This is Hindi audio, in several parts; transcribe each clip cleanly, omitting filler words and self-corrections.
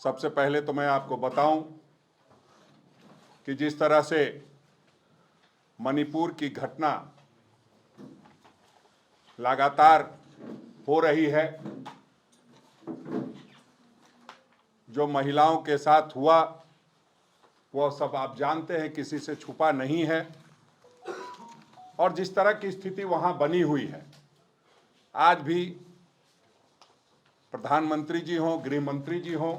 सबसे पहले तो मैं आपको बताऊं कि जिस तरह से मणिपुर की घटना लगातार हो रही है, जो महिलाओं के साथ हुआ वह सब आप जानते हैं, किसी से छुपा नहीं है। और जिस तरह की स्थिति वहां बनी हुई है, आज भी प्रधानमंत्री जी हों, गृह मंत्री जी हों,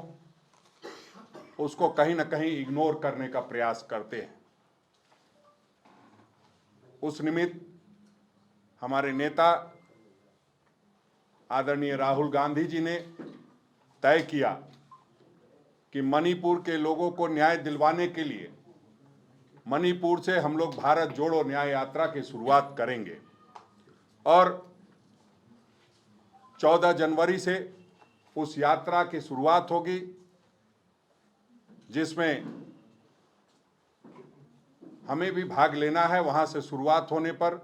उसको कहीं ना कहीं इग्नोर करने का प्रयास करते हैं। उस निमित्त हमारे नेता आदरणीय राहुल गांधी जी ने तय किया कि मणिपुर के लोगों को न्याय दिलवाने के लिए मणिपुर से हम लोग भारत जोड़ो न्याय यात्रा की शुरुआत करेंगे और 14 जनवरी से उस यात्रा की शुरुआत होगी, जिसमें हमें भी भाग लेना है। वहां से शुरुआत होने पर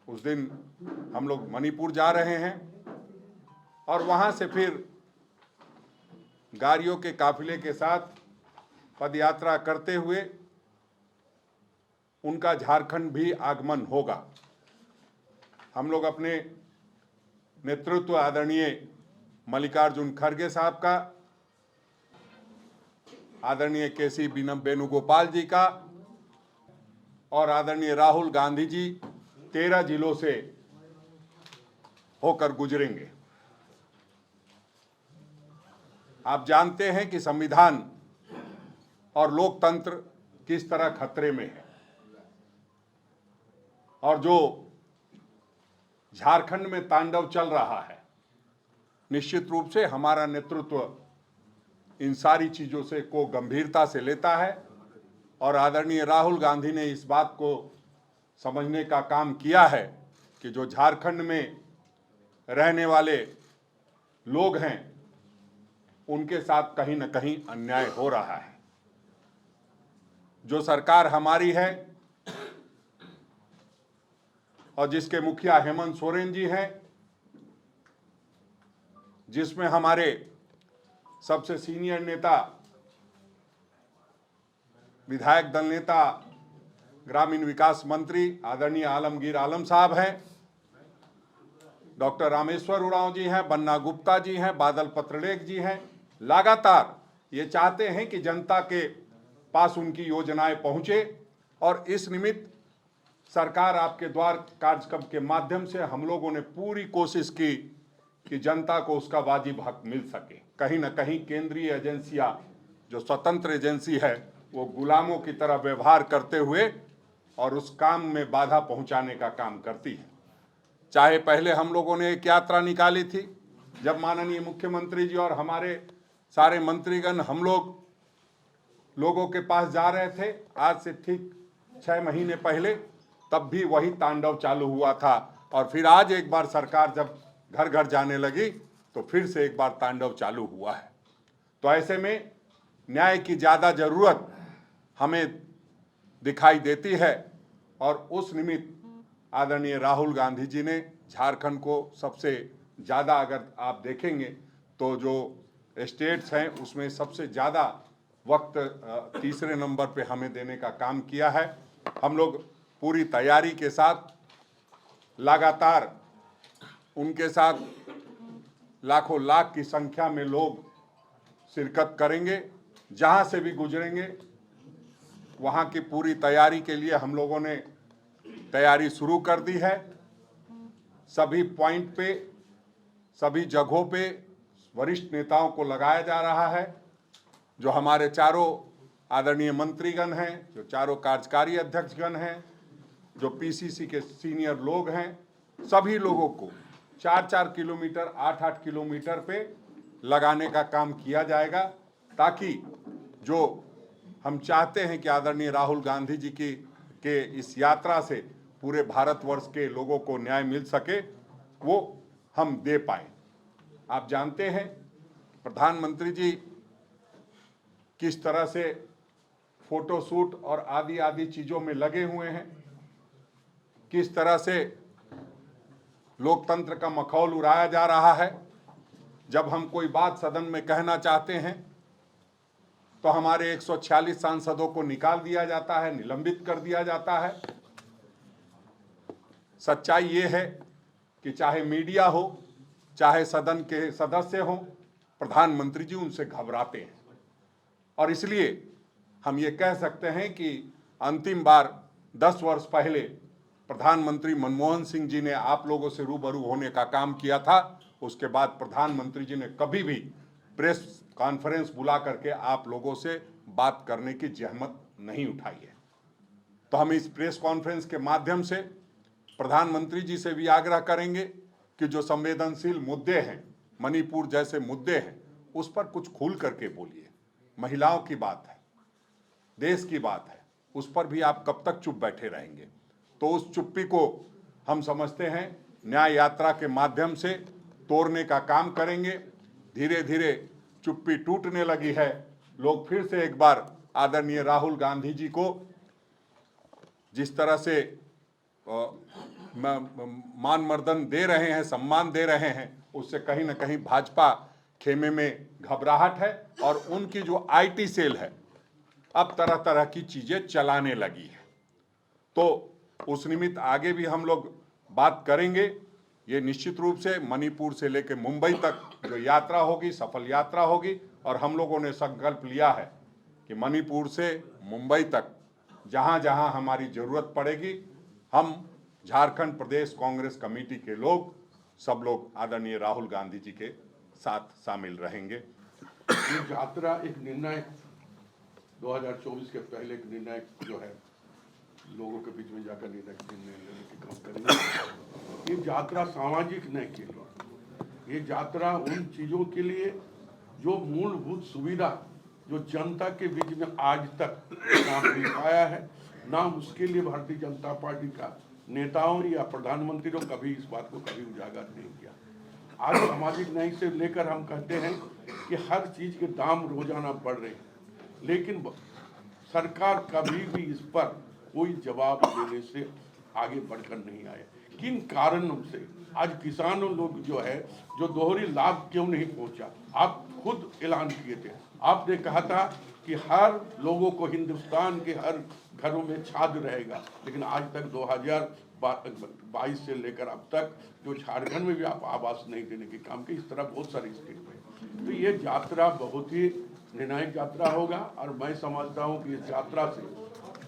उस दिन हम लोग मणिपुर जा रहे हैं और वहां से फिर गाड़ियों के काफिले के साथ पदयात्रा करते हुए उनका झारखंड भी आगमन होगा। हम लोग अपने नेतृत्व आदरणीय मल्लिकार्जुन खड़गे साहब का, आदरणीय केसी वेणुगोपाल जी का और आदरणीय राहुल गांधी जी 13 जिलों से होकर गुजरेंगे। आप जानते हैं कि संविधान और लोकतंत्र किस तरह खतरे में है और जो झारखंड में तांडव चल रहा है, निश्चित रूप से हमारा नेतृत्व इन सारी चीजों से को गंभीरता से लेता है और आदरणीय राहुल गांधी ने इस बात को समझने का काम किया है कि जो झारखंड में रहने वाले लोग हैं उनके साथ कहीं न कहीं अन्याय हो रहा है। जो सरकार हमारी है और जिसके मुखिया हेमंत सोरेन जी हैं, जिसमें हमारे सबसे सीनियर नेता, विधायक दल नेता, ग्रामीण विकास मंत्री आदरणीय आलमगीर आलम साहब हैं, डॉक्टर रामेश्वर उरांव जी हैं, बन्ना गुप्ता जी हैं, बादल पत्रलेख जी हैं, लगातार ये चाहते हैं कि जनता के पास उनकी योजनाएं पहुंचे और इस निमित्त सरकार आपके द्वार कार्यक्रम के माध्यम से हम लोगों ने पूरी कोशिश की कि जनता को उसका वाजिब हक मिल सके। कहीं ना कहीं केंद्रीय एजेंसियां, जो स्वतंत्र एजेंसी है, वो गुलामों की तरह व्यवहार करते हुए और उस काम में बाधा पहुंचाने का काम करती है। चाहे पहले हम लोगों ने एक यात्रा निकाली थी, जब माननीय मुख्यमंत्री जी और हमारे सारे मंत्रीगण हम लोगों के पास जा रहे थे, आज से ठीक 6 महीने पहले, तब भी वही तांडव चालू हुआ था और फिर आज एक बार सरकार जब घर घर जाने लगी तो फिर से एक बार तांडव चालू हुआ है। तो ऐसे में न्याय की ज़्यादा ज़रूरत हमें दिखाई देती है और उस निमित्त आदरणीय राहुल गांधी जी ने झारखंड को सबसे ज़्यादा, अगर आप देखेंगे तो जो स्टेट्स हैं उसमें सबसे ज़्यादा वक्त तीसरे नंबर पे हमें देने का काम किया है। हम लोग पूरी तैयारी के साथ लगातार उनके साथ लाखों लाख की संख्या में लोग शिरकत करेंगे। जहां से भी गुजरेंगे वहां की पूरी तैयारी के लिए हम लोगों ने तैयारी शुरू कर दी है। सभी पॉइंट पे, सभी जगहों पे वरिष्ठ नेताओं को लगाया जा रहा है। जो हमारे चारों आदरणीय मंत्रीगण हैं, जो चारों कार्यकारी अध्यक्षगण हैं, जो पीसीसी के सीनियर लोग हैं, सभी लोगों को 4-4 किलोमीटर, 8-8 किलोमीटर पे लगाने का काम किया जाएगा, ताकि जो हम चाहते हैं कि आदरणीय राहुल गांधी जी के इस यात्रा से पूरे भारतवर्ष के लोगों को न्याय मिल सके, वो हम दे पाएं। आप जानते हैं प्रधानमंत्री जी किस तरह से फोटोशूट और आदि आदि चीज़ों में लगे हुए हैं, किस तरह से लोकतंत्र का मखौल उड़ाया जा रहा है। जब हम कोई बात सदन में कहना चाहते हैं तो हमारे 146 सांसदों को निकाल दिया जाता है, निलंबित कर दिया जाता है। सच्चाई ये है कि चाहे मीडिया हो, चाहे सदन के सदस्य हो, प्रधानमंत्री जी उनसे घबराते हैं। और इसलिए हम ये कह सकते हैं कि अंतिम बार 10 वर्ष पहले प्रधानमंत्री मनमोहन सिंह जी ने आप लोगों से रूबरू होने का काम किया था। उसके बाद प्रधानमंत्री जी ने कभी भी प्रेस कॉन्फ्रेंस बुला करके आप लोगों से बात करने की जहमत नहीं उठाई है। तो हम इस प्रेस कॉन्फ्रेंस के माध्यम से प्रधानमंत्री जी से भी आग्रह करेंगे कि जो संवेदनशील मुद्दे हैं, मणिपुर जैसे मुद्दे हैं, उस पर कुछ खुल करके बोलिए। महिलाओं की बात है, देश की बात है, उस पर भी आप कब तक चुप बैठे रहेंगे? तो उस चुप्पी को हम समझते हैं न्याय यात्रा के माध्यम से तोड़ने का काम करेंगे। धीरे धीरे चुप्पी टूटने लगी है। लोग फिर से एक बार आदरणीय राहुल गांधी जी को जिस तरह से मान मर्दन दे रहे हैं, सम्मान दे रहे हैं, उससे कहीं ना कहीं भाजपा खेमे में घबराहट है। और उनकी जो आईटी सेल है अब तरह तरह की चीजें चलाने लगी है। तो उस निमित्त आगे भी हम लोग बात करेंगे। ये निश्चित रूप से मणिपुर से लेकर मुंबई तक जो यात्रा होगी, सफल यात्रा होगी। और हम लोगों ने संकल्प लिया है कि मणिपुर से मुंबई तक जहां जहां हमारी जरूरत पड़ेगी, हम झारखंड प्रदेश कांग्रेस कमेटी के लोग, सब लोग आदरणीय राहुल गांधी जी के साथ शामिल रहेंगे। ये यात्रा एक निर्णय 2024 के पहले एक निर्णय जो है लोगों के बीच में जाकर निर्णय लेने की काम करेंगे। ये यात्रा सामाजिक न्याय के लिए, ये यात्रा उन चीजों के लिए जो मूलभूत सुविधा जो जनता के बीच में आज तक ना मिल पाया है, ना उसके लिए भारतीय जनता पार्टी का नेताओं या प्रधानमंत्री ने कभी इस बात को कभी उजागर नहीं किया। आज सामाजिक न्याय से लेकर हम कहते हैं कि हर चीज के दाम रोजाना बढ़ रहे हैं, लेकिन सरकार कभी भी इस पर कोई जवाब देने से आगे बढ़कर नहीं आए। किन कारणों से आज किसानों लोग जो है जो दोहरी लाभ क्यों नहीं पहुंचा? आप खुद ऐलान किए थे, आपने कहा था कि हर लोगों को हिंदुस्तान के हर घरों में छात्र रहेगा, लेकिन आज तक 2022 से लेकर अब तक जो झारखंड में भी आप आवास नहीं देने के काम के, इस तरह बहुत सारी स्टेट में। तो ये यात्रा बहुत ही निर्णायक यात्रा होगा। और मैं समझता हूँ कि इस यात्रा से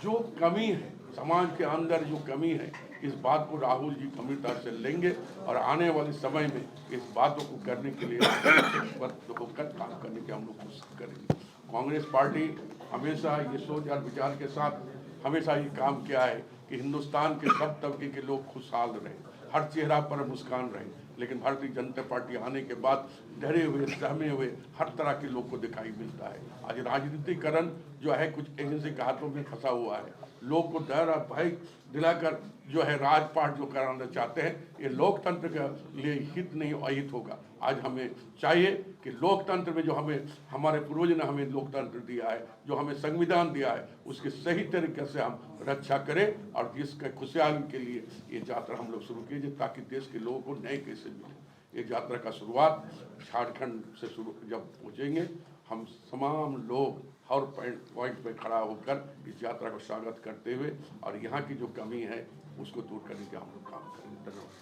जो कमी है समाज के अंदर, जो कमी है, इस बात को राहुल जी गंभीरता से लेंगे और आने वाले समय में इस बातों को करने के लिए होकर काम करने की हम लोग कोशिश करेंगे। कांग्रेस पार्टी हमेशा ये सोच और विचार के साथ हमेशा ये काम किया है कि हिंदुस्तान के सब तबके के लोग खुशहाल रहें, हर चेहरा पर मुस्कान रहे। लेकिन भारतीय जनता पार्टी आने के बाद डरे हुए, सहमे हुए हर तरह के लोग को दिखाई मिलता है। आज राजनीतिकरण जो है कुछ एजेंसी के हाथों में फंसा हुआ है। लोग को डर और भय दिलाकर जो है राजपाट जो कराना चाहते हैं, ये लोकतंत्र के लिए हित नहीं अहित होगा। आज हमें चाहिए कि लोकतंत्र में जो हमें हमारे पूर्वज ने हमें लोकतंत्र दिया है, जो हमें संविधान दिया है, उसके सही तरीके से हम रक्षा करें और देश के खुशहाली के लिए ये यात्रा हम लोग शुरू कीजिए, ताकि देश के लोगों को न्याय कैसे मिले। ये यात्रा का शुरुआत झारखंड से शुरू जब पहुँचेंगे, हम तमाम लोग हर पॉइंट पे खड़ा होकर इस यात्रा को स्वागत करते हुए और यहाँ की जो कमी है उसको दूर करने के हम लोग काम करेंगे। धन्यवाद।